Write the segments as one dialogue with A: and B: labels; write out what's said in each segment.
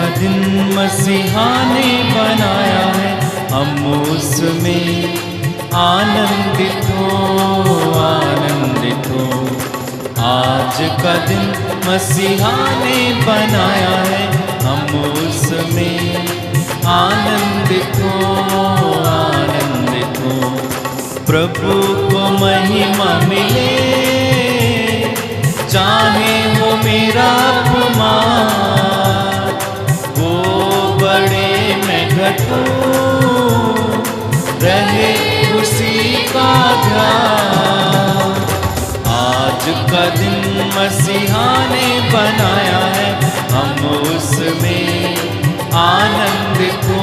A: का दिन मसीहा ने बनाया है, हम उसमें आनंदित हो, आनंदित हो। आज का दिन मसीहा ने बनाया है, हम उसमें आनंदित हो, आनंदित हो। प्रभु को महिमा मिले, चाहे वो मेरा अपमान, वो बड़े मैं घटूं, रहे उसी का ध्यान। आज का दिन मसीहा ने बनाया है, हम उसमें आनंदित हो,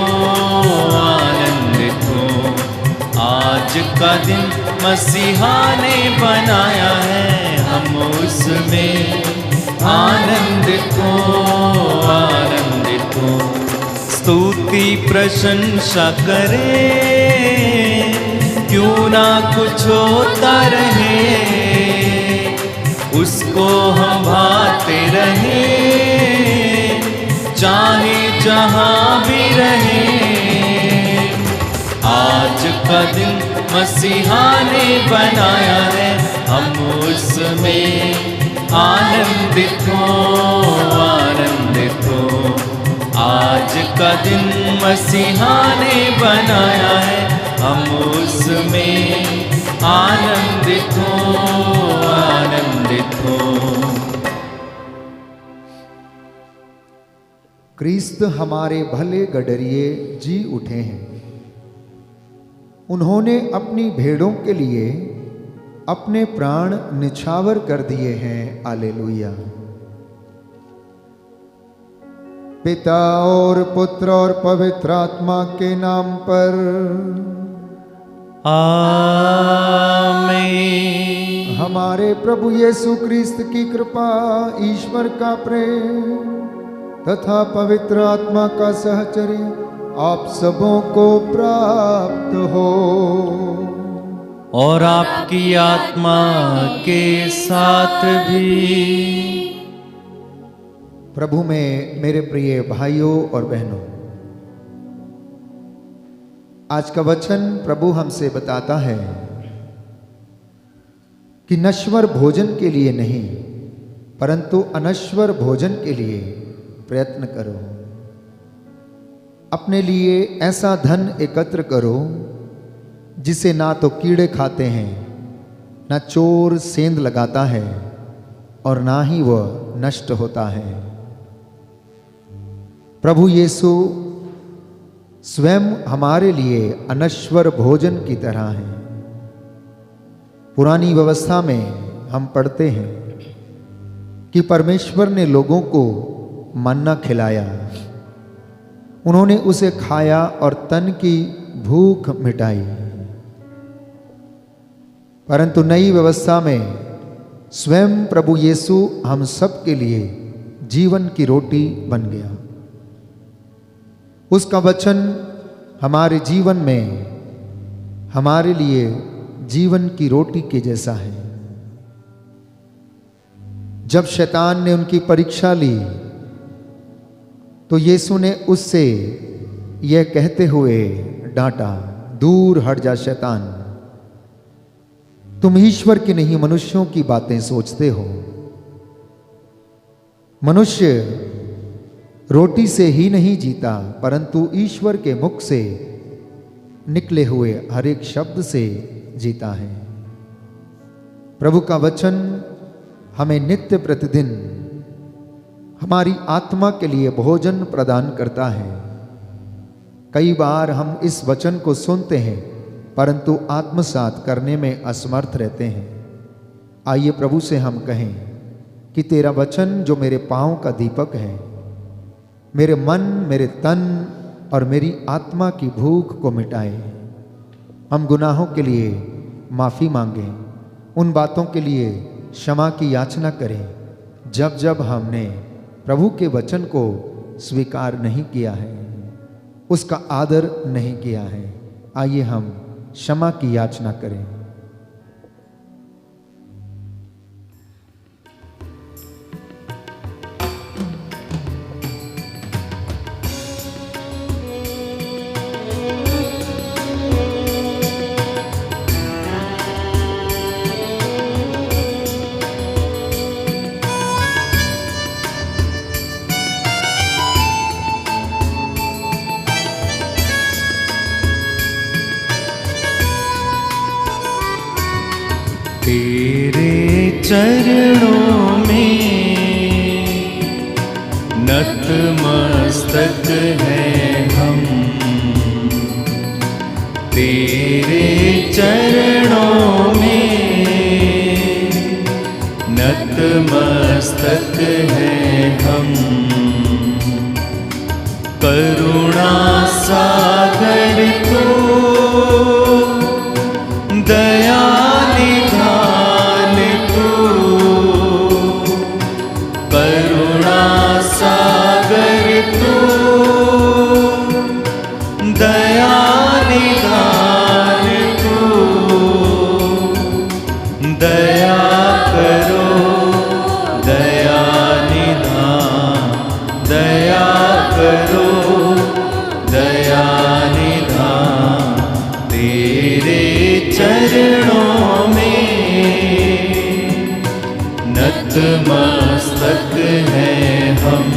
A: आनंदित हो। आज का दिन मसीहा ने बनाया है, हम उसमें आनंदित हो, आनंदित हो। स्तुति प्रशंसा करें, क्यों ना कुछ होता रहे, उसको हम भाते रहे, चाहे जहां भी रहे। आज का दिन मसीहा ने बनाया है, हम उसमें आनंदित हो, आनंदित हो। आज का दिन मसीहा ने बनाया है, हम उसमें आनंदित हो, आनंदित हो।
B: क्रिस्त हमारे भले गडरिये जी उठे हैं। उन्होंने अपनी भेड़ों के लिए अपने प्राण निछावर कर दिए हैं। हालेलुया। पिता और पुत्र और पवित्र आत्मा के नाम पर
A: आमीन।
B: हमारे प्रभु यीशु क्रिस्त की कृपा, ईश्वर का प्रेम तथा पवित्र आत्मा का सहचर्य आप सबों को प्राप्त हो,
A: और आपकी आत्मा के साथ भी।
B: प्रभु में मेरे प्रिय भाइयों और बहनों, आज का वचन प्रभु हमसे बताता है कि नश्वर भोजन के लिए नहीं, परंतु अनश्वर भोजन के लिए प्रयत्न करो। अपने लिए ऐसा धन एकत्र करो जिसे ना तो कीड़े खाते हैं, ना चोर सेंध लगाता है, और ना ही वह नष्ट होता है। प्रभु यीशु स्वयं हमारे लिए अनश्वर भोजन की तरह है। पुरानी व्यवस्था में हम पढ़ते हैं कि परमेश्वर ने लोगों को मन्ना खिलाया, उन्होंने उसे खाया और तन की भूख मिटाई। परंतु नई व्यवस्था में स्वयं प्रभु यीशु हम सब के लिए जीवन की रोटी बन गया। उसका वचन हमारे जीवन में हमारे लिए जीवन की रोटी के जैसा है। जब शैतान ने उनकी परीक्षा ली तो यीशु ने उससे यह कहते हुए डांटा, दूर हट जा शैतान, तुम ईश्वर की नहीं मनुष्यों की बातें सोचते हो। मनुष्य रोटी से ही नहीं जीता, परंतु ईश्वर के मुख से निकले हुए हर एक शब्द से जीता है। प्रभु का वचन हमें नित्य प्रतिदिन हमारी आत्मा के लिए भोजन प्रदान करता है। कई बार हम इस वचन को सुनते हैं परंतु आत्मसात करने में असमर्थ रहते हैं। आइए प्रभु से हम कहें कि तेरा वचन जो मेरे पांव का दीपक है, मेरे मन, मेरे तन और मेरी आत्मा की भूख को मिटाए। हम गुनाहों के लिए माफ़ी मांगें, उन बातों के लिए क्षमा की याचना करें जब जब हमने प्रभु के वचन को स्वीकार नहीं किया है, उसका आदर नहीं किया है। आइए हम क्षमा की याचना करें।
A: चरणों में नतमस्तक हैं हम, तेरे चरणों में नतमस्तक हैं हम। करुणा सागर तू, दया निधान तू, करुणा सागर तू, दया निधान तू, दया करो दया निधान, दया करो दया निधान। तेरे चरणों में नतमस्तक हैं हम,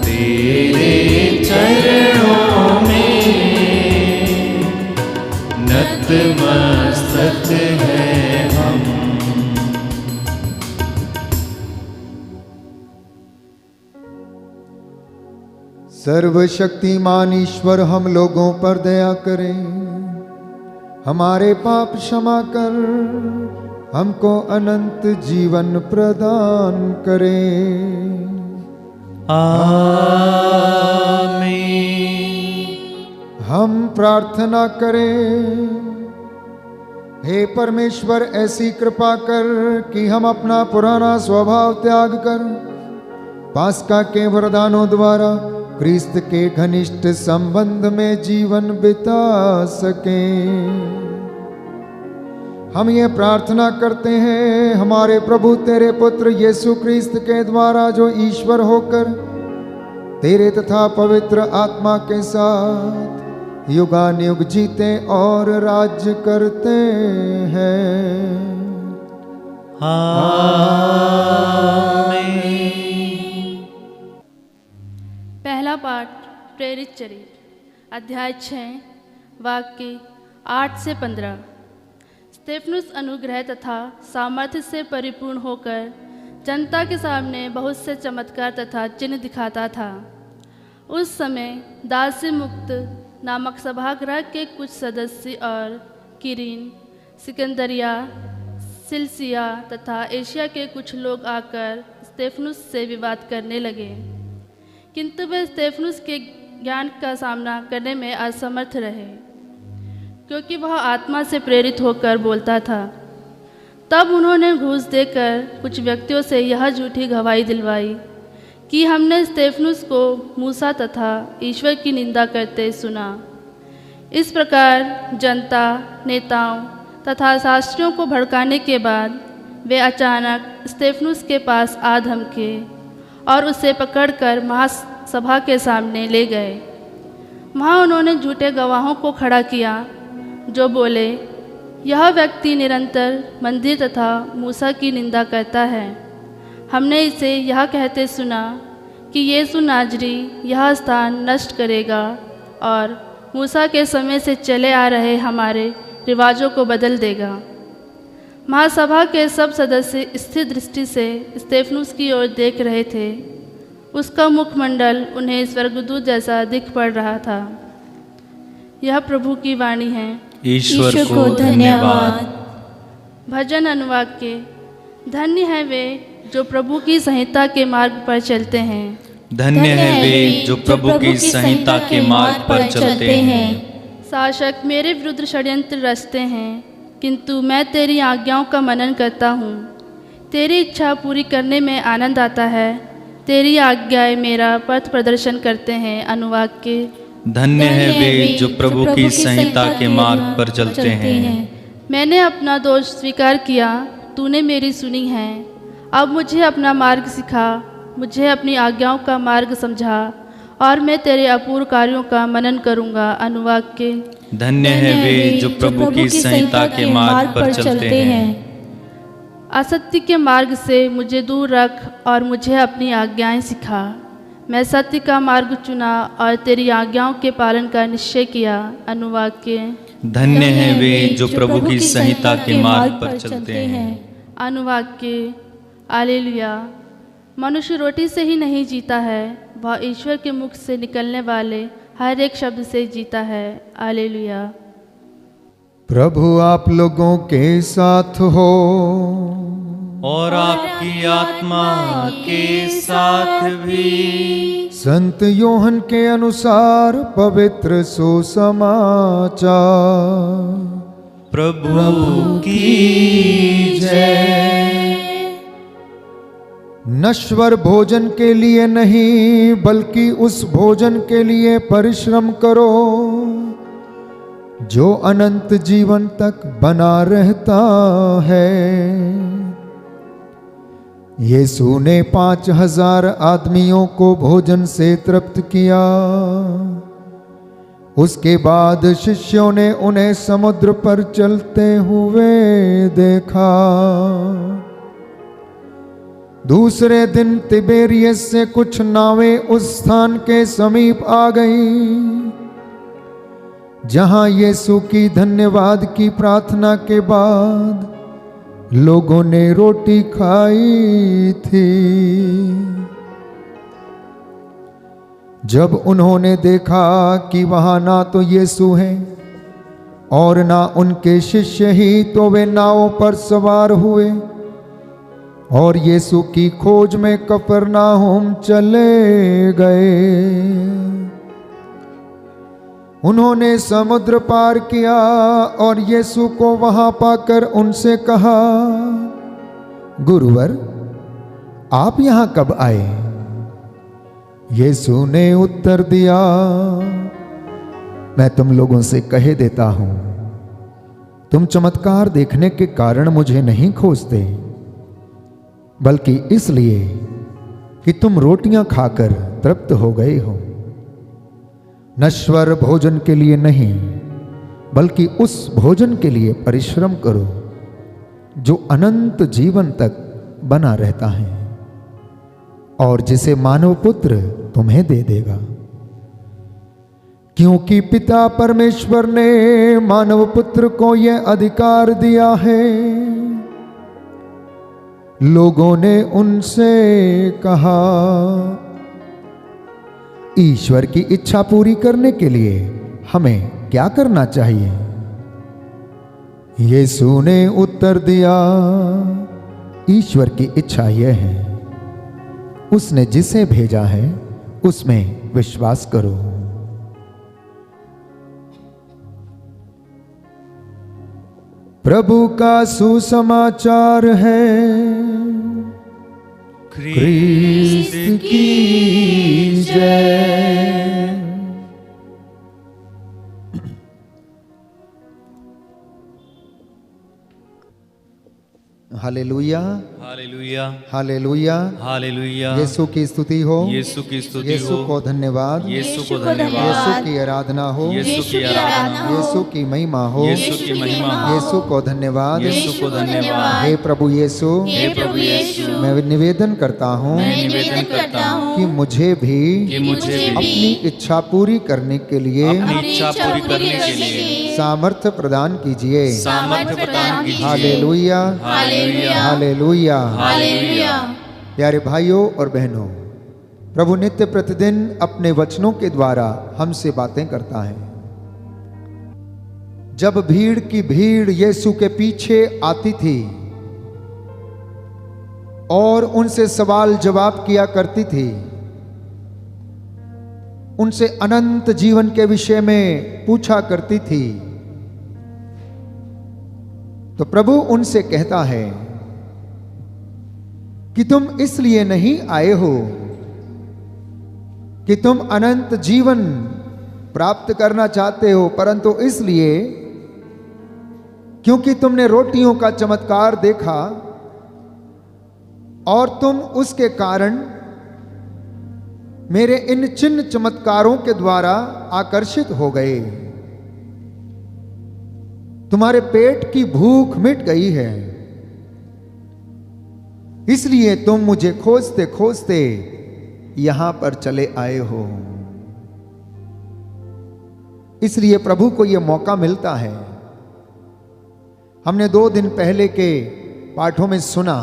A: तेरे चरणों में नतमस्तक हैं हम।
B: सर्वशक्तिमान ईश्वर हम लोगों पर दया करें, हमारे पाप क्षमा कर हमको अनंत जीवन प्रदान करें।
A: आमीन।
B: हम प्रार्थना करें। हे परमेश्वर, ऐसी कृपा कर कि हम अपना पुराना स्वभाव त्याग कर पास्का के वरदानों द्वारा क्रिस्त के घनिष्ठ संबंध में जीवन बिता सकें। हम ये प्रार्थना करते हैं हमारे प्रभु तेरे पुत्र यीशु क्रिस्त के द्वारा, जो ईश्वर होकर तेरे तथा पवित्र आत्मा के साथ युगानुयुग जीते और राज्य करते हैं।
A: आमीन।
C: पहला पाठ प्रेरित चरित्र अध्याय 6 वाक्य 8 से 15। स्तेफनुस अनुग्रह तथा सामर्थ्य से परिपूर्ण होकर जनता के सामने बहुत से चमत्कार तथा चिन्ह दिखाता था। उस समय दास्य मुक्त नामक सभागृह के कुछ सदस्य और किरीन, सिकंदरिया, सिलसिया तथा एशिया के कुछ लोग आकर स्तेफनुस से विवाद करने लगे, किंतु वे स्तेफनुस के ज्ञान का सामना करने में असमर्थ रहे, क्योंकि वह आत्मा से प्रेरित होकर बोलता था। तब उन्होंने घूस देकर कुछ व्यक्तियों से यह झूठी गवाही दिलवाई कि हमने स्तेफनुस को मूसा तथा ईश्वर की निंदा करते सुना। इस प्रकार जनता, नेताओं तथा शास्त्रियों को भड़काने के बाद वे अचानक स्तेफनुस के पास आ धमके और उसे पकड़कर महासभा के सामने ले गए। वहाँ उन्होंने झूठे गवाहों को खड़ा किया, जो बोले, यह व्यक्ति निरंतर मंदिर तथा मूसा की निंदा करता है। हमने इसे यह कहते सुना कि यीशु नाजरी यह स्थान नष्ट करेगा और मूसा के समय से चले आ रहे हमारे रिवाजों को बदल देगा। महासभा के सब सदस्य स्थिर दृष्टि से स्तेफनुस की ओर देख रहे थे। उसका मुखमंडल उन्हें स्वर्गदूत जैसा दिख पड़ रहा था। यह प्रभु की वाणी है।
A: ईश्वर को धन्यवाद।
C: भजन अनुवाद के धन्य है वे जो प्रभु की संहिता के मार्ग पर चलते हैं।
A: धन्य है वे जो प्रभु की संहिता के मार्ग पर चलते हैं।
C: शासक मेरे विरुद्ध षड्यंत्र रचते हैं, किंतु मैं तेरी आज्ञाओं का मनन करता हूँ। तेरी इच्छा पूरी करने में आनंद आता है। तेरी आज्ञाएं मेरा पथ प्रदर्शन करते हैं। अनुवाद के
A: धन्य है वे जो प्रभु की संहिता के मार्ग पर चलते हैं।
C: मैंने अपना दोष स्वीकार किया, तूने मेरी सुनी है। अब मुझे अपना मार्ग सिखा, मुझे अपनी आज्ञाओं का मार्ग समझा, और मैं तेरे अपूर्व कार्यों का मनन करूंगा। अनुवाद के
A: धन्य है वे जो प्रभु की संहिता के मार्ग पर चलते हैं।
C: असत्य के मार्ग से मुझे दूर रख और मुझे अपनी आज्ञाएं सिखा। मैं सत्य का मार्ग चुना और तेरी आज्ञाओं के पालन का निश्चय किया। अनुवाद के
A: धन्य हैं वे जो प्रभु की संहिता के मार्ग पर चलते हैं।
C: अनुवाक्य हालेलुया। मनुष्य रोटी से ही नहीं जीता है, वह ईश्वर के मुख से निकलने वाले हर एक शब्द से जीता है। हालेलुया।
B: प्रभु आप लोगों के साथ हो
A: और आपकी आत्मा के साथ भी।
B: संत योहन के अनुसार पवित्र सुसमाचार।
A: प्रभु की जय।
B: नश्वर भोजन के लिए नहीं बल्कि उस भोजन के लिए परिश्रम करो जो अनंत जीवन तक बना रहता है। यीशु ने 5000 आदमियों को भोजन से तृप्त किया। उसके बाद शिष्यों ने उन्हें समुद्र पर चलते हुए देखा। दूसरे दिन तिबेरियस से कुछ नावें उस स्थान के समीप आ गईं जहां यीशु की धन्यवाद की प्रार्थना के बाद लोगों ने रोटी खाई थी। जब उन्होंने देखा कि वहां ना तो यीशु हैं और ना उनके शिष्य ही, तो वे नावों पर सवार हुए और यीशु की खोज में कफरनाहुम चले गए। उन्होंने समुद्र पार किया और यीशु को वहां पाकर उनसे कहा, गुरुवर, आप यहां कब आए? यीशु ने उत्तर दिया, मैं तुम लोगों से कहे देता हूं, तुम चमत्कार देखने के कारण मुझे नहीं खोजते, बल्कि इसलिए कि तुम रोटियां खाकर तृप्त हो गए हो। नश्वर भोजन के लिए नहीं बल्कि उस भोजन के लिए परिश्रम करो जो अनंत जीवन तक बना रहता है और जिसे मानव पुत्र तुम्हें दे देगा। क्योंकि पिता परमेश्वर ने मानव पुत्र को यह अधिकार दिया है। लोगों ने उनसे कहा, ईश्वर की इच्छा पूरी करने के लिए हमें क्या करना चाहिए? यीशु ने उत्तर दिया, ईश्वर की इच्छा यह है, उसने जिसे भेजा है उसमें विश्वास करो। प्रभु का सुसमाचार है। ख्रीस्त की जय। हालेलुया,
A: हालेलुया,
B: हालेलुया,
A: हालेलुया।
B: यीशु की स्तुति हो,
A: यीशु की स्तुति
B: यीशु
A: हो,
B: को धन्यवाद,
A: यीशु को धन्यवाद,
B: यीशु की आराधना हो,
A: यीशु की आराधना हो,
B: यीशु की महिमा हो,
A: यीशु की महिमा हो,
B: यीशु को धन्यवाद,
A: यीशु को धन्यवाद।
B: हे प्रभु यीशु,
A: हे प्रभु यीशु,
B: मैं निवेदन करता हूँ
A: निवेदन करता हूँ
B: कि मुझे भी अपनी इच्छा पूरी करने के लिए
A: अपनी इच्छा पूरी करने के लिए
B: सामर्थ्य प्रदान कीजिए।
A: सामर्थ्य प्रदान कीजिए।
B: हालेलुया,
A: हालेलुया,
B: हालेलुया,
A: हालेलुया।
B: प्यारे भाइयों और बहनों, प्रभु नित्य प्रतिदिन अपने वचनों के द्वारा हमसे बातें करता है। जब भीड़ की भीड़ यीशु के पीछे आती थी और उनसे सवाल जवाब किया करती थी, उनसे अनंत जीवन के विषय में पूछा करती थी, तो प्रभु उनसे कहता है कि तुम इसलिए नहीं आए हो कि तुम अनंत जीवन प्राप्त करना चाहते हो, परंतु इसलिए क्योंकि तुमने रोटियों का चमत्कार देखा और तुम उसके कारण मेरे इन चिन्ह चमत्कारों के द्वारा आकर्षित हो गए। तुम्हारे पेट की भूख मिट गई है, इसलिए तुम मुझे खोजते खोजते यहां पर चले आए हो। इसलिए प्रभु को यह मौका मिलता है। हमने 2 दिन पहले के पाठों में सुना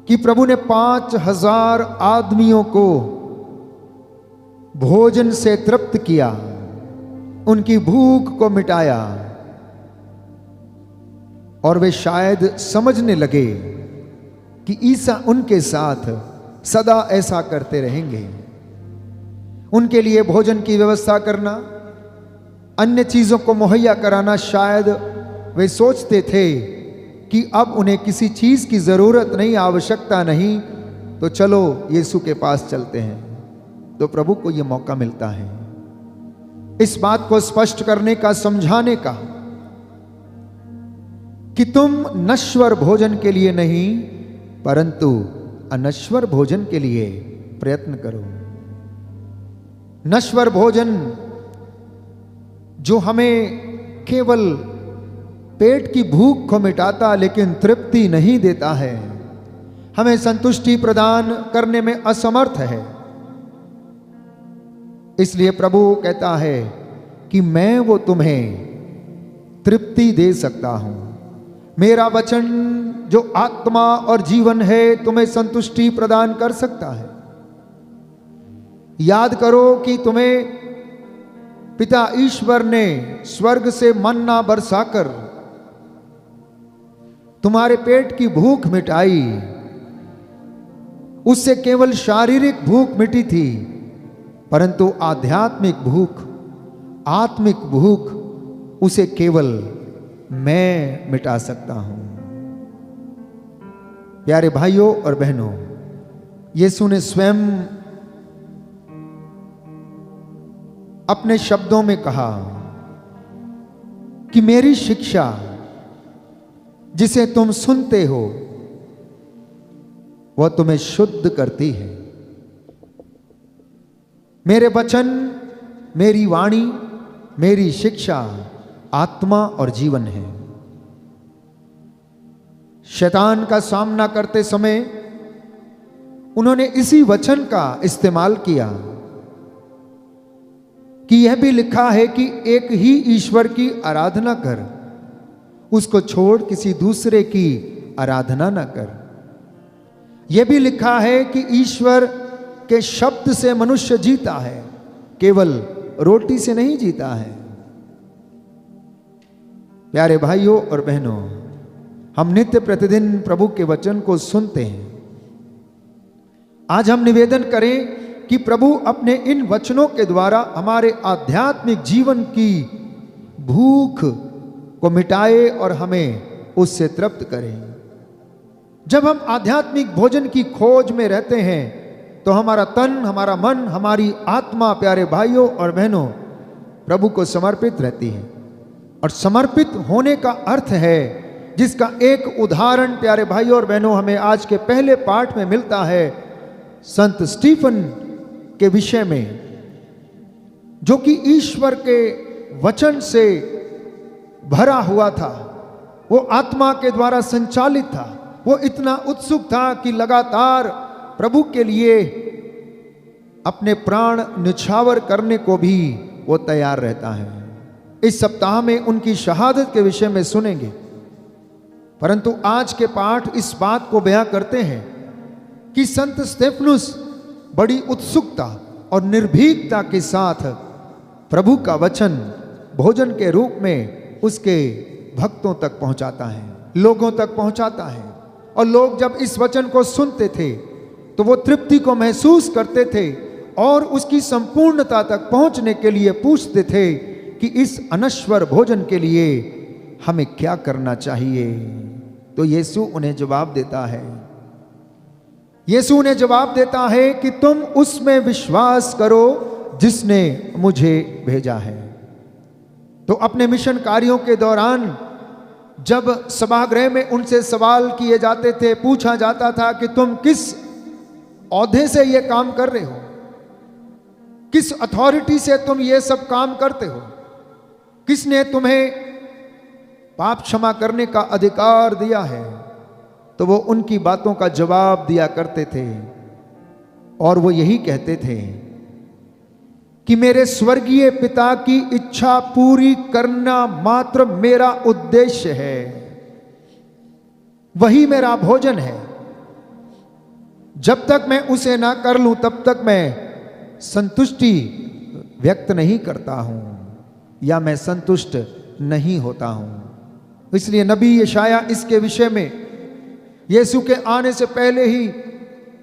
B: कि प्रभु ने 5000 आदमियों को भोजन से तृप्त किया, उनकी भूख को मिटाया, और वे शायद समझने लगे कि ईसा उनके साथ सदा ऐसा करते रहेंगे। उनके लिए भोजन की व्यवस्था करना, अन्य चीजों को मुहैया कराना, शायद वे सोचते थे कि अब उन्हें किसी चीज की जरूरत नहीं, आवश्यकता नहीं, तो चलो यीशु के पास चलते हैं। तो प्रभु को यह मौका मिलता है इस बात को स्पष्ट करने का, समझाने का कि तुम नश्वर भोजन के लिए नहीं परंतु अनश्वर भोजन के लिए प्रयत्न करो। नश्वर भोजन जो हमें केवल पेट की भूख को मिटाता लेकिन तृप्ति नहीं देता है, हमें संतुष्टि प्रदान करने में असमर्थ है। इसलिए प्रभु कहता है कि मैं वो तुम्हें तृप्ति दे सकता हूं। मेरा वचन जो आत्मा और जीवन है तुम्हें संतुष्टि प्रदान कर सकता है। याद करो कि तुम्हें पिता ईश्वर ने स्वर्ग से मन्ना बरसाकर तुम्हारे पेट की भूख मिटाई। उससे केवल शारीरिक भूख मिटी थी, परंतु आध्यात्मिक भूख, आत्मिक भूख, उसे केवल मैं मिटा सकता हूं। प्यारे भाइयों और बहनों, यीशु ने स्वयं अपने शब्दों में कहा कि मेरी शिक्षा जिसे तुम सुनते हो वह तुम्हें शुद्ध करती है। मेरे वचन, मेरी वाणी, मेरी शिक्षा आत्मा और जीवन है। शैतान का सामना करते समय उन्होंने इसी वचन का इस्तेमाल किया कि यह भी लिखा है कि एक ही ईश्वर की आराधना कर, उसको छोड़ किसी दूसरे की आराधना न कर। यह भी लिखा है कि ईश्वर के शब्द से मनुष्य जीता है, केवल रोटी से नहीं जीता है। प्यारे भाइयों और बहनों, हम नित्य प्रतिदिन प्रभु के वचन को सुनते हैं। आज हम निवेदन करें कि प्रभु अपने इन वचनों के द्वारा हमारे आध्यात्मिक जीवन की भूख को मिटाए और हमें उससे तृप्त करें। जब हम आध्यात्मिक भोजन की खोज में रहते हैं तो हमारा तन, हमारा मन, हमारी आत्मा, प्यारे भाइयों और बहनों, प्रभु को समर्पित रहती है। और समर्पित होने का अर्थ है, जिसका एक उदाहरण प्यारे भाइयों और बहनों हमें आज के पहले पाठ में मिलता है, संत स्टीफन के विषय में, जो कि ईश्वर के वचन से भरा हुआ था। वो आत्मा के द्वारा संचालित था। वो इतना उत्सुक था कि लगातार प्रभु के लिए अपने प्राण न्यौछावर करने को भी वो तैयार रहता है। इस सप्ताह में उनकी शहादत के विषय में सुनेंगे, परंतु आज के पाठ इस बात को बयां करते हैं कि संत स्तेफनुस बड़ी उत्सुकता और निर्भीकता के साथ प्रभु का वचन भोजन के रूप में उसके भक्तों तक पहुंचाता है, लोगों तक पहुंचाता है। और लोग जब इस वचन को सुनते थे तो वो तृप्ति को महसूस करते थे और उसकी संपूर्णता तक पहुंचने के लिए पूछते थे कि इस अनश्वर भोजन के लिए हमें क्या करना चाहिए। तो यीशु उन्हें जवाब देता है, यीशु उन्हें जवाब देता है कि तुम उसमें विश्वास करो जिसने मुझे भेजा है। तो अपने मिशन कार्यों के दौरान जब सभागृह में उनसे सवाल किए जाते थे, पूछा जाता था कि तुम किस औहदे से ये काम कर रहे हो, किस अथॉरिटी से तुम ये सब काम करते हो, किसने तुम्हें पाप क्षमा करने का अधिकार दिया है, तो वो उनकी बातों का जवाब दिया करते थे। और वो यही कहते थे कि मेरे स्वर्गीय पिता की इच्छा पूरी करना मात्र मेरा उद्देश्य है, वही मेरा भोजन है। जब तक मैं उसे ना कर लूं तब तक मैं संतुष्टि व्यक्त नहीं करता हूं या मैं संतुष्ट नहीं होता हूं। इसलिए नबी यशाया इसके विषय में यीशु के आने से पहले ही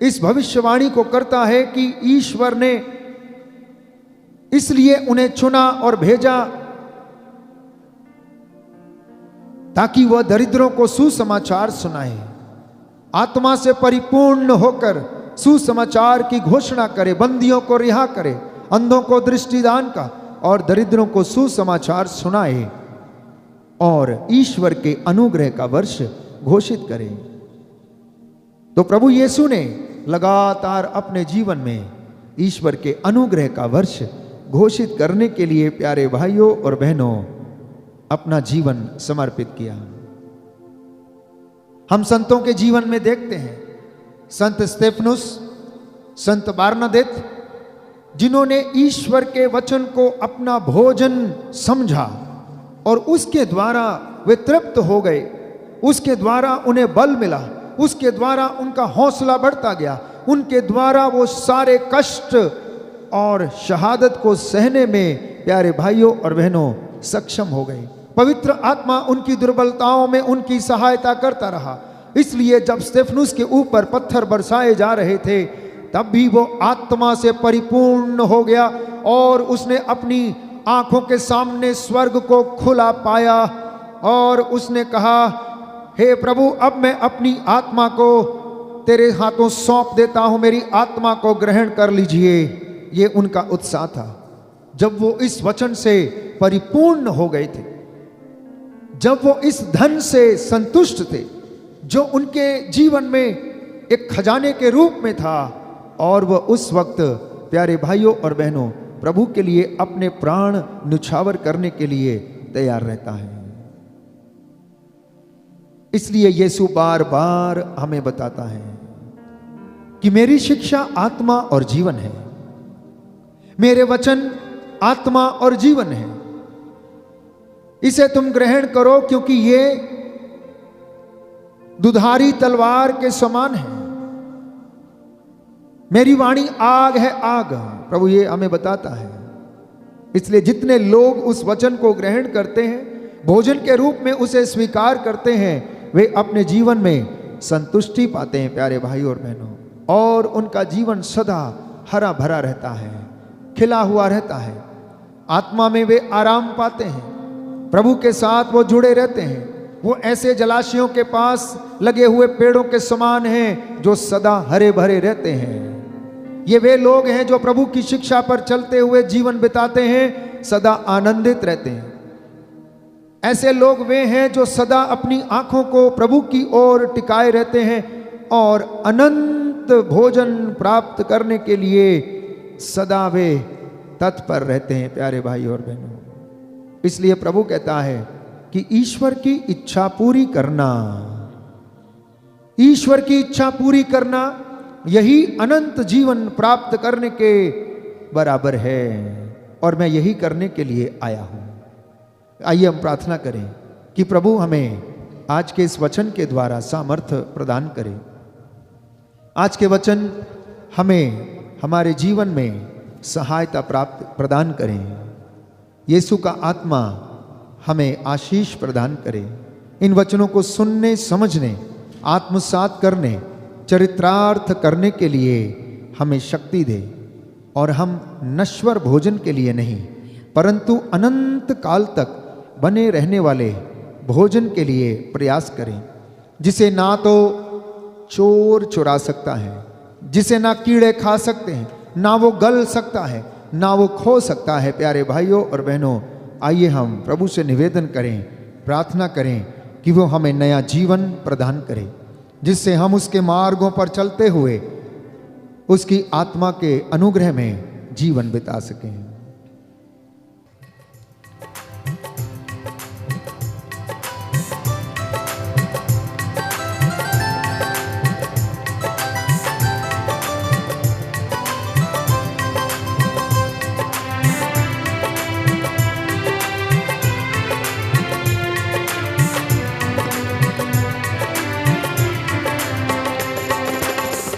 B: इस भविष्यवाणी को करता है कि ईश्वर ने इसलिए उन्हें चुना और भेजा ताकि वह दरिद्रों को सुसमाचार सुनाए, आत्मा से परिपूर्ण होकर सुसमाचार की घोषणा करे, बंदियों को रिहा करे, अंधों को दृष्टिदान का और दरिद्रों को सुसमाचार सुनाए और ईश्वर के अनुग्रह का वर्ष घोषित करे। तो प्रभु यीशु ने लगातार अपने जीवन में ईश्वर के अनुग्रह का वर्ष घोषित करने के लिए प्यारे भाइयों और बहनों अपना जीवन समर्पित किया। हम संतों के जीवन में देखते हैं, संत स्तेफनुस, संत बारनदेत, जिन्होंने ईश्वर के वचन को अपना भोजन समझा और उसके द्वारा वे तृप्त हो गए, उसके द्वारा उन्हें बल मिला, उसके द्वारा उनका हौसला बढ़ता गया, उनके द्वारा वो सारे कष्ट और शहादत को सहने में प्यारे भाइयों और बहनों सक्षम हो गए। पवित्र आत्मा उनकी दुर्बलताओं में उनकी सहायता करता रहा। इसलिए जब स्तेफनुस के ऊपर पत्थर बरसाए जा रहे थे तब भी वो आत्मा से परिपूर्ण हो गया और उसने अपनी आंखों के सामने स्वर्ग को खुला पाया और उसने कहा, हे प्रभु, अब मैं अपनी आत्मा को तेरे हाथों सौंप देता हूं, मेरी आत्मा को ग्रहण कर लीजिए। ये उनका उत्साह था जब वो इस वचन से परिपूर्ण हो गए थे, जब वो इस धन से संतुष्ट थे जो उनके जीवन में एक खजाने के रूप में था, और वह उस वक्त प्यारे भाइयों और बहनों प्रभु के लिए अपने प्राण न्यौछावर करने के लिए तैयार रहता है। इसलिए यीशु बार बार हमें बताता है कि मेरी शिक्षा आत्मा और जीवन है, मेरे वचन आत्मा और जीवन है, इसे तुम ग्रहण करो क्योंकि ये दुधारी तलवार के समान है। मेरी वाणी आग है, आग, प्रभु ये हमें बताता है। इसलिए जितने लोग उस वचन को ग्रहण करते हैं, भोजन के रूप में उसे स्वीकार करते हैं, वे अपने जीवन में संतुष्टि पाते हैं प्यारे भाई और बहनों, और उनका जीवन सदा हरा भरा रहता है, खिला हुआ रहता है। आत्मा में वे आराम पाते हैं, प्रभु के साथ वो जुड़े रहते हैं। वो ऐसे जलाशयों के पास लगे हुए पेड़ों के समान हैं जो सदा हरे भरे रहते हैं। ये वे लोग हैं जो प्रभु की शिक्षा पर चलते हुए जीवन बिताते हैं, सदा आनंदित रहते हैं। ऐसे लोग वे हैं जो सदा अपनी आंखों को प्रभु की ओर टिकाए रहते हैं और अनंत भोजन प्राप्त करने के लिए सदा वे तत्पर रहते हैं प्यारे भाई और बहनों। इसलिए प्रभु कहता है कि ईश्वर की इच्छा पूरी करना, ईश्वर की इच्छा पूरी करना यही अनंत जीवन प्राप्त करने के बराबर है, और मैं यही करने के लिए आया हूं। आइए हम प्रार्थना करें कि प्रभु हमें आज के इस वचन के द्वारा सामर्थ्य प्रदान करे। आज के वचन हमें हमारे जीवन में सहायता प्राप्त प्रदान करें। यीशु का आत्मा हमें आशीष प्रदान करे। इन वचनों को सुनने, समझने, आत्मसात करने, चरित्रार्थ करने के लिए हमें शक्ति दे, और हम नश्वर भोजन के लिए नहीं परंतु अनंत काल तक बने रहने वाले भोजन के लिए प्रयास करें, जिसे ना तो चोर चुरा सकता है, जिसे ना कीड़े खा सकते हैं, ना वो गल सकता है, ना वो खो सकता है। प्यारे भाइयों और बहनों, आइए हम प्रभु से निवेदन करें, प्रार्थना करें कि वो हमें नया जीवन प्रदान करे, जिससे हम उसके मार्गों पर चलते हुए उसकी आत्मा के अनुग्रह में जीवन बिता सकें।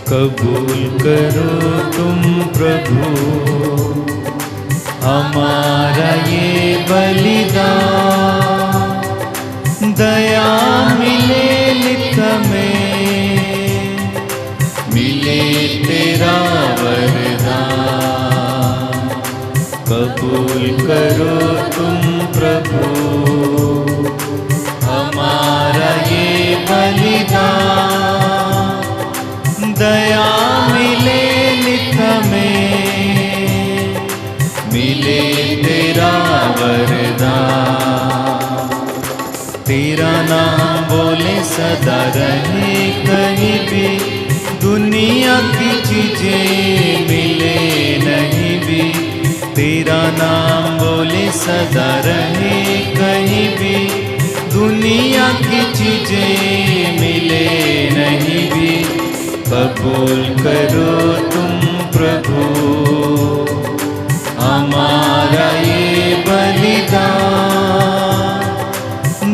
A: कबूल करो तुम प्रभु हमारा ये बलिदान। दया मिले लिख में, मिले तेरा वरदान। कबूल करो तुम प्रभु हमारा ये बलिदान। दया मिले लिख में, मिले तेरा वरदान। तेरा नाम बोले सदा रहे कहीं भी, दुनिया की चीजें मिले नहीं भी। तेरा नाम बोले सदा रहे कहीं भी, दुनिया की चीजें मिले नहीं भी। कबूल करो तुम प्रभु हमारा ये बलिदान।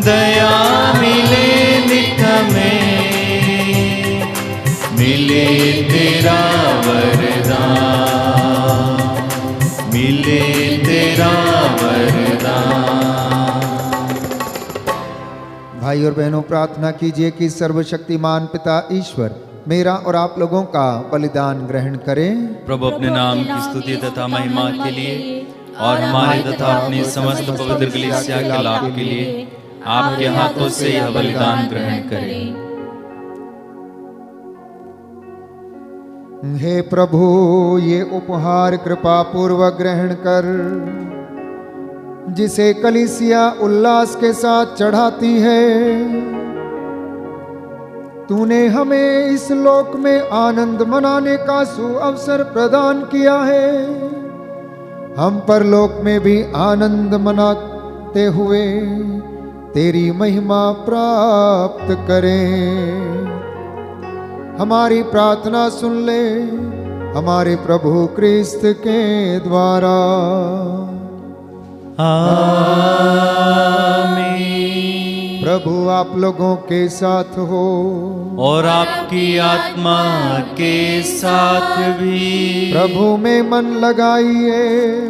A: दया मिले नित में, मिले तेरा वरदान, मिले तेरा वरदान।
B: भाई और बहनों, प्रार्थना कीजिए कि सर्वशक्तिमान पिता ईश्वर मेरा और आप लोगों का बलिदान ग्रहण करें।
A: प्रभु अपने नाम की स्तुति तथा महिमा के लिए और हमारे तथा अपनी समस्त पवित्र कलीसिया के लाभ के लिए आपके हाथों से यह बलिदान ग्रहण करें।
B: हे प्रभु, ये उपहार कृपा पूर्वक ग्रहण कर, जिसे कलीसिया उल्लास के साथ चढ़ाती है। तूने हमें इस लोक में आनंद मनाने का सुअवसर प्रदान किया है। हम परलोक में भी आनंद मनाते हुए तेरी महिमा प्राप्त करें। हमारी प्रार्थना सुन ले हमारे प्रभु क्रिस्त के द्वारा।
A: आमीन।
B: प्रभु आप लोगों के साथ हो
A: और आपकी आत्मा के साथ भी।
B: प्रभु में मन लगाइए,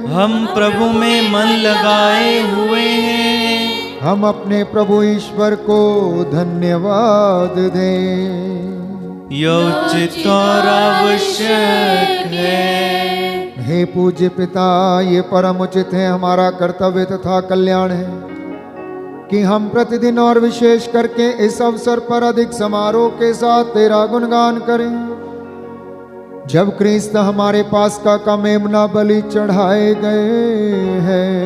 A: हम प्रभु में मन लगाए हुए हैं।
B: हम अपने प्रभु ईश्वर को धन्यवाद दें।
A: यह उचित और आवश्यक है।
B: हे पूज्य पिता, ये परम उचित है, हमारा कर्तव्य तथा कल्याण है कि हम प्रतिदिन और विशेष करके इस अवसर पर अधिक समारोह के साथ तेरा गुणगान करें। जब क्रिस्त हमारे पास का मेमना बलि चढ़ाए गए हैं,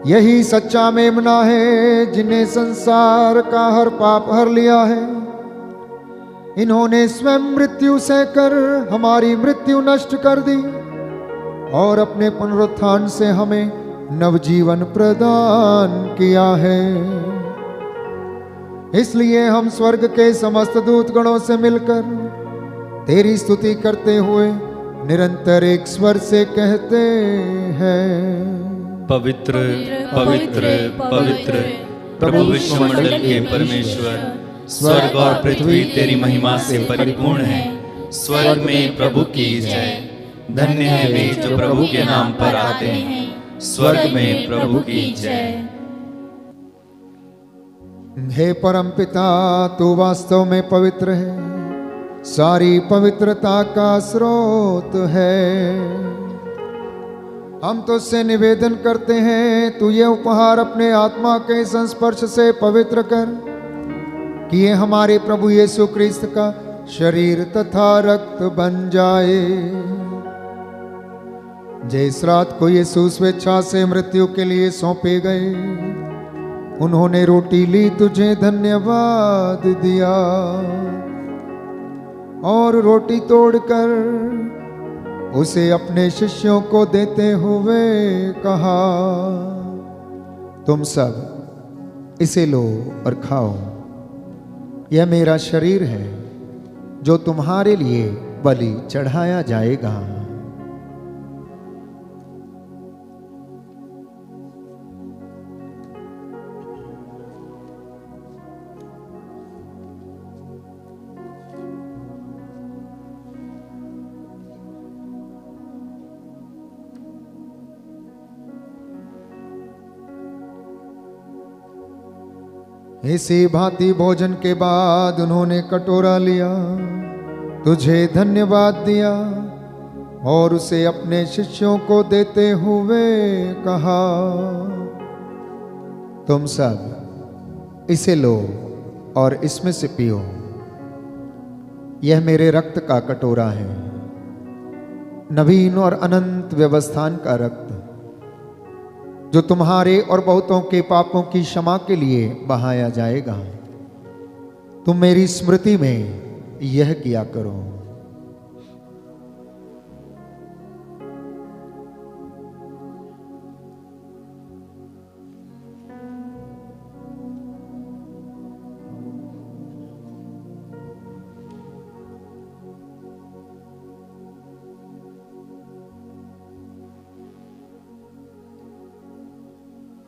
B: यही सच्चा मेमना है जिन्हें संसार का हर पाप हर लिया है। इन्होंने स्वयं मृत्यु सहकर हमारी मृत्यु नष्ट कर दी और अपने पुनरुत्थान से हमें नवजीवन प्रदान किया है। इसलिए हम स्वर्ग के समस्त दूतगणों से मिलकर तेरी स्तुति करते हुए निरंतर एक स्वर से कहते हैं,
A: पवित्र पवित्र पवित्र प्रभु विश्वमंडल के परमेश्वर, स्वर्ग और पृथ्वी तेरी महिमा से परिपूर्ण है। स्वर्ग में प्रभु की जय। धन्य है वे जो प्रभु के नाम पर आते हैं। स्वर्ग में प्रभु की जय।
B: हे परम पिता, तू वास्तव में पवित्र है, सारी पवित्रता का स्रोत है। हम तुझसे निवेदन करते हैं, तू ये उपहार अपने आत्मा के संस्पर्श से पवित्र कर, कि ये हमारे प्रभु यीशु क्रिस्त का शरीर तथा रक्त बन जाए। जिस रात को यीशु स्वेच्छा से मृत्यु के लिए सौंपे गए, उन्होंने रोटी ली, तुझे धन्यवाद दिया और रोटी तोड़कर उसे अपने शिष्यों को देते हुए कहा, तुम सब इसे लो और खाओ। यह मेरा शरीर है जो तुम्हारे लिए बलि चढ़ाया जाएगा। इसी भांति भोजन के बाद उन्होंने कटोरा लिया, तुझे धन्यवाद दिया और उसे अपने शिष्यों को देते हुए कहा, तुम सब इसे लो और इसमें से पियो, यह मेरे रक्त का कटोरा है, नवीन और अनंत व्यवस्थान का रक्त, जो तुम्हारे और बहुतों के पापों की क्षमा के लिए बहाया जाएगा। तुम मेरी स्मृति में यह किया करो।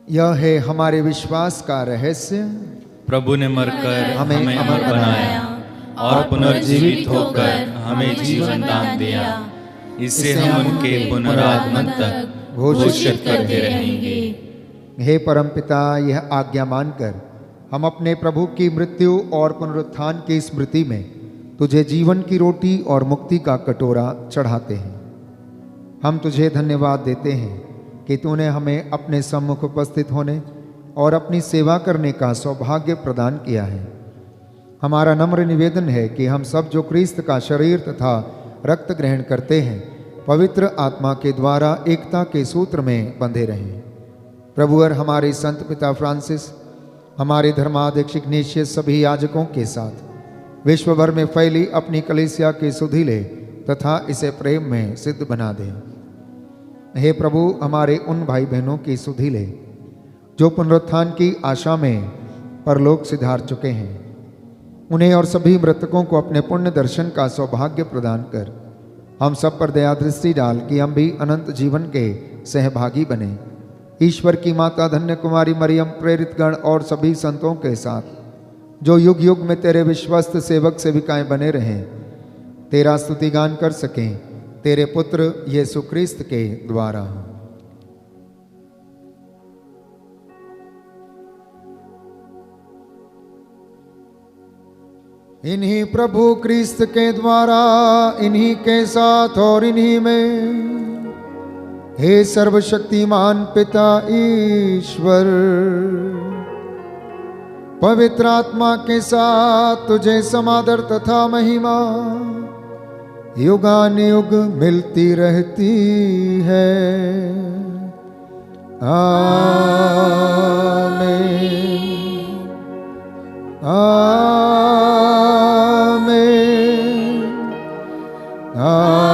B: यह है हमारे विश्वास का रहस्य।
A: प्रभु ने मरकर हमें अमर बनाया और पुनर्जीवित होकर हमें जीवन दान दिया। इससे हम उनके पुनरागमन तक घोषित करते रहेंगे।
B: हे परमपिता, यह आज्ञा मानकर हम अपने प्रभु की मृत्यु और पुनरुत्थान की स्मृति में तुझे जीवन की रोटी और मुक्ति का कटोरा चढ़ाते हैं। हम तुझे धन्यवाद देते हैं कि तूने हमें अपने सम्मुख उपस्थित होने और अपनी सेवा करने का सौभाग्य प्रदान किया है। हमारा नम्र निवेदन है कि हम सब जो क्रिस्त का शरीर तथा रक्त ग्रहण करते हैं, पवित्र आत्मा के द्वारा एकता के सूत्र में बंधे रहें। प्रभु और हमारे संत पिता फ्रांसिस, हमारे धर्माध्यक्ष इग्नेशियस सभी याजकों के साथ विश्व भर में फैली अपनी कलीसिया के सुधीले तथा इसे प्रेम में सिद्ध बना दें। हे प्रभु, हमारे उन भाई बहनों की सुधीले जो पुनरुत्थान की आशा में परलोक सिधार चुके हैं, उन्हें और सभी मृतकों को अपने पुण्य दर्शन का सौभाग्य प्रदान कर हम सब पर दया दृष्टि डाल कि हम भी अनंत जीवन के सहभागी बने। ईश्वर की माता धन्य कुमारी मरियम, प्रेरित गण और सभी संतों के साथ जो युग युग में तेरे विश्वस्त सेवक सेविकाएं बने रहें, तेरा स्तुतिगान कर सकें तेरे पुत्र यीशु क्रिस्त के द्वारा। इन्हीं प्रभु क्रिस्त के द्वारा, इन्हीं के साथ और इन्हीं में, हे सर्वशक्तिमान पिता ईश्वर, पवित्र आत्मा के साथ तुझे समादर तथा महिमा युगानुयुग मिलती रहती है। आमीन, आमीन, आमीन।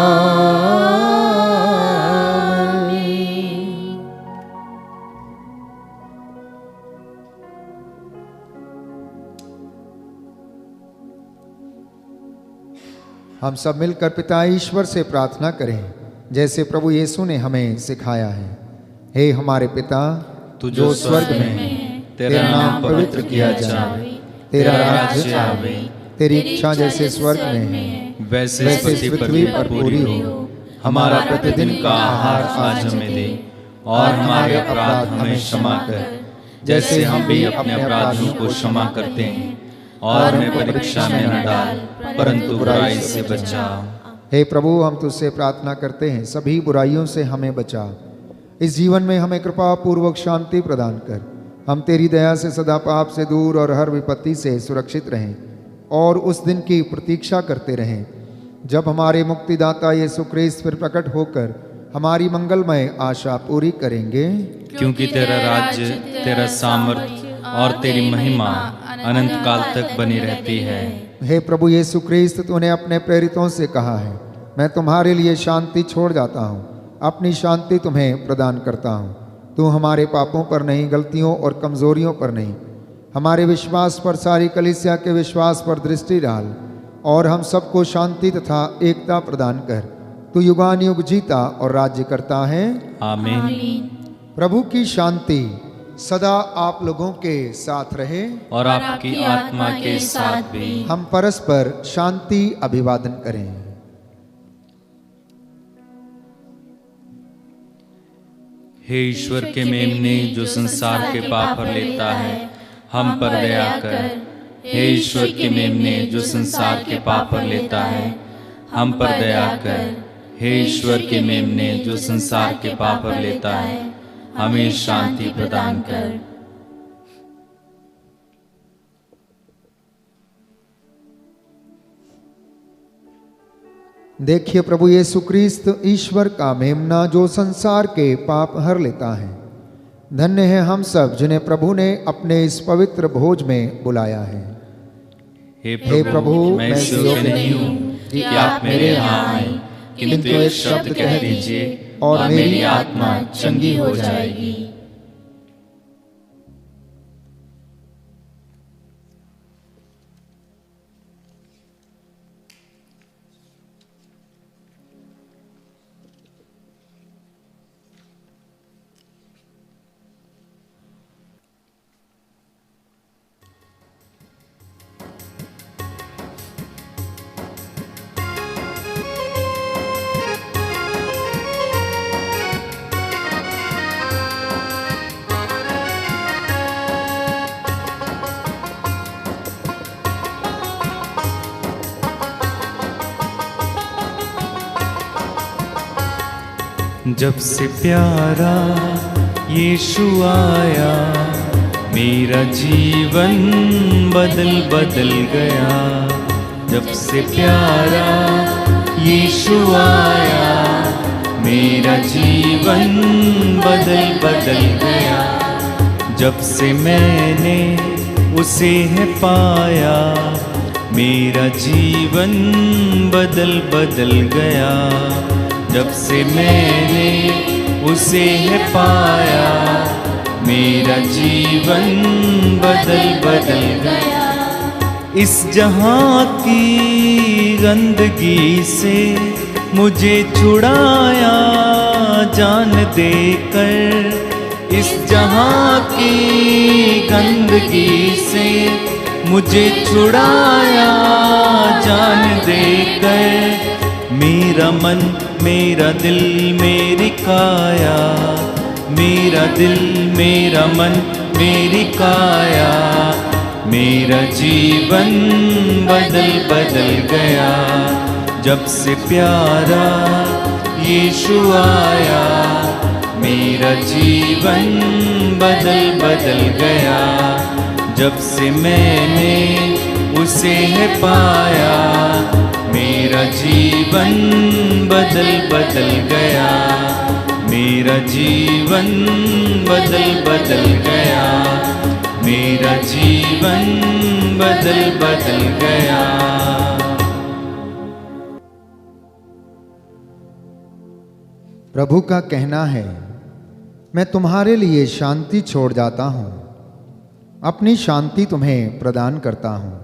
B: हम सब मिलकर पिता ईश्वर से प्रार्थना करें, जैसे प्रभु यीशु ने हमें सिखाया है। हे हमारे पिता,
A: तू जो स्वर्ग में है, तेरा नाम पवित्र किया जाए, तेरा राज्य आवे,
B: तेरी इच्छा जैसे स्वर्ग में है
A: वैसे पृथ्वी पर पूरी हो। हमारा प्रतिदिन का आहार आज हमें दे, और हमारे अपराध हमें क्षमा कर, जैसे हम भी अपने अपराधियों को क्षमा करते हैं, और हमें परीक्षा में न डाल, परंतु बुराई से बचा।
B: हे प्रभु, हम तुझसे प्रार्थना करते हैं, सभी बुराइयों से हमें बचा। इस जीवन में हमें कृपा पूर्वक शांति प्रदान कर। हम तेरी दया से सदा पाप से दूर और हर विपत्ति से सुरक्षित रहें, और उस दिन की प्रतीक्षा करते रहें जब हमारे मुक्तिदाता यीशु क्रिस्त फिर प्रकट होकर हमारी मंगलमय आशा पूरी करेंगे।
A: क्योंकि तेरा राज्य, तेरा सामर्थ्य और तेरी महिमा अनंत काल तक बनी रहती है।
B: हे प्रभु यीशु क्रिस्त, तूने अपने प्रेरितों से कहा है, मैं तुम्हारे लिए शांति छोड़ जाता हूँ, अपनी शांति तुम्हें प्रदान करता हूँ। तू हमारे पापों पर नहीं, गलतियों और कमजोरियों पर नहीं, हमारे विश्वास पर, सारी कलीसिया के विश्वास पर दृष्टि डाल, और हम सबको शांति तथा एकता प्रदान कर। तू युगानुयुग जीता और राज्य करता है।
A: आमीन।
B: प्रभु की शांति सदा आप लोगों के साथ रहे,
A: और आपकी आत्मा के साथ भी।
B: हम परस्पर शांति अभिवादन करें।
A: हे ईश्वर के मेमने, जो संसार के पाप हर लेता है, हम पर दया कर। हे ईश्वर के मेमने जो संसार के पाप पर लेता है, हम पर दया कर। हे ईश्वर के मेमने जो संसार के पाप पर लेता है, हमें शांति प्रदान कर।
B: देखिए प्रभु यीशु क्रिस्त ईश्वर का मेमना जो संसार के पाप हर लेता है। धन्य है हम सब जिन्हें प्रभु ने अपने इस पवित्र भोज में बुलाया है।
A: हे प्रभु, मैं इस योग्य नहीं हूँ कि आप मेरे यहाँ आए, किंतु एक शब्द कह दीजिए और मेरी आत्मा चंगी हो जाएगी।
D: जब से प्यारा यीशु आया, मेरा जीवन बदल बदल गया। जब से प्यारा यीशु आया, मेरा जीवन बदल बदल गया। जब से मैंने उसे है पाया, मेरा जीवन बदल बदल गया। जब से मैंने उसे है पाया, मेरा जीवन बदल बदल गया। इस जहां की गंदगी से मुझे छुड़ाया जान देकर। इस जहां की गंदगी से मुझे छुड़ाया जान देकर। मेरा मन, मेरा दिल, मेरी काया, मेरा दिल, मेरा मन, मेरी काया, मेरा जीवन बदल बदल गया। जब से प्यारा यीशु आया, मेरा जीवन बदल बदल गया। जब से मैंने उसे है पाया, मेरा जीवन बदल बदल गया। मेरा जीवन बदल बदल गया। मेरा जीवन बदल बदल गया।
B: प्रभु का कहना है, मैं तुम्हारे लिए शांति छोड़ जाता हूँ, अपनी शांति तुम्हें प्रदान करता हूँ।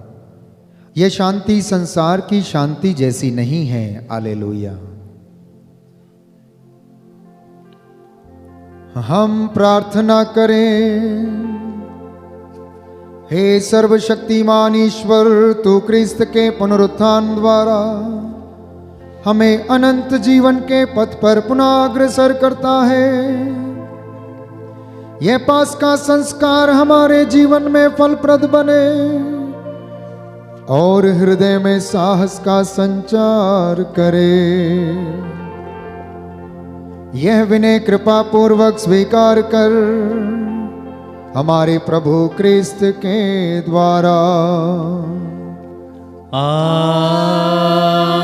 B: यह शांति संसार की शांति जैसी नहीं है। हालेलुया। हम प्रार्थना करें। हे सर्वशक्तिमान ईश्वर, तू क्रिस्त के पुनरुत्थान द्वारा हमें अनंत जीवन के पथ पर पुनः अग्रसर करता है। यह पास्का संस्कार हमारे जीवन में फलप्रद बने और हृदय में साहस का संचार करे। यह विनय कृपा पूर्वक स्वीकार कर हमारे प्रभु क्रिस्त के द्वारा।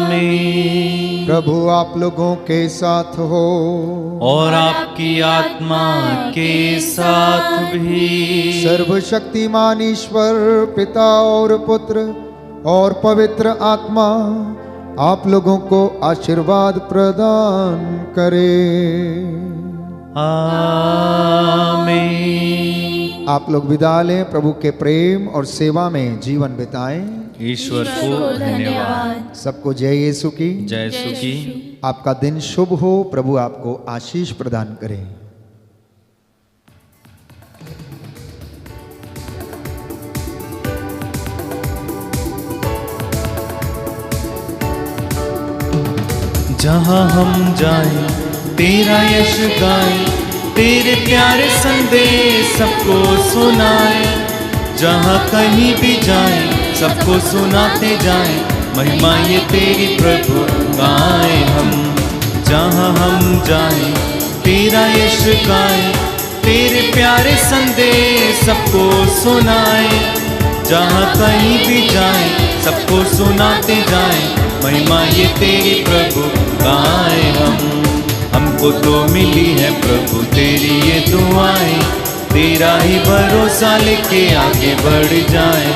D: आमीन।
B: प्रभु आप लोगों के साथ हो
D: और आपकी आत्मा के साथ भी।
B: सर्वशक्तिमान ईश्वर पिता और पुत्र और पवित्र आत्मा आप लोगों को आशीर्वाद प्रदान करे।
D: आमीन।
B: आप लोग विदा लें। प्रभु के प्रेम और सेवा में जीवन बिताएं।
A: ईश्वर को धन्यवाद।
B: सबको जय यीशु की।
A: जय यीशु की।
B: आपका दिन शुभ हो। प्रभु आपको आशीष प्रदान करे।
D: जहाँ हम जाएं तेरा यश गाएं, तेरे प्यारे संदेश सबको सुनाएं। जहाँ कहीं भी जाएं सबको सुनाते जाएं, महिमा ये तेरी प्रभु गाएं हम। जहाँ हम जाएं तेरा यश गाएं, तेरे प्यारे संदेश सबको सुनाएं। जहाँ कहीं भी जाएं सबको सुनाते जाएं, महिमा ये तेरी प्रभु गाएं हम। हमको तो मिली है प्रभु तेरी ये दुआएं, तेरा ही भरोसा लेके आगे बढ़ जाए।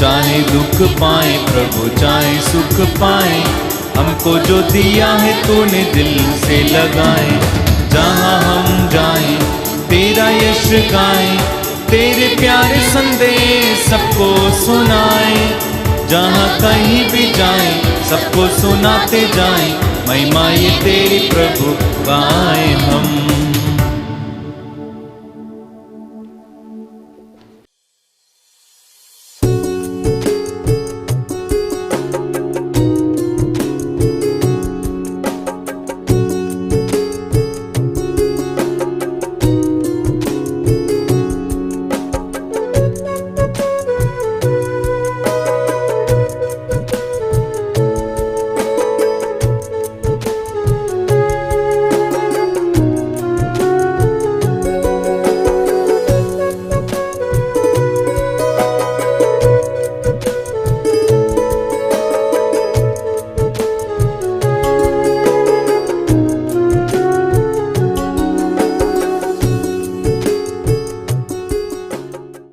D: चाहे दुख पाए प्रभु चाहे सुख पाए, हमको जो दिया है तूने दिल से लगाए। जहाँ हम जाएं तेरा यश गाएं, तेरे प्यारे संदेश सबको सुनाएं। जहाँ कहीं भी जाएं सबको सुनाते जाएं, महिमा ये तेरी प्रभु गाएं हम।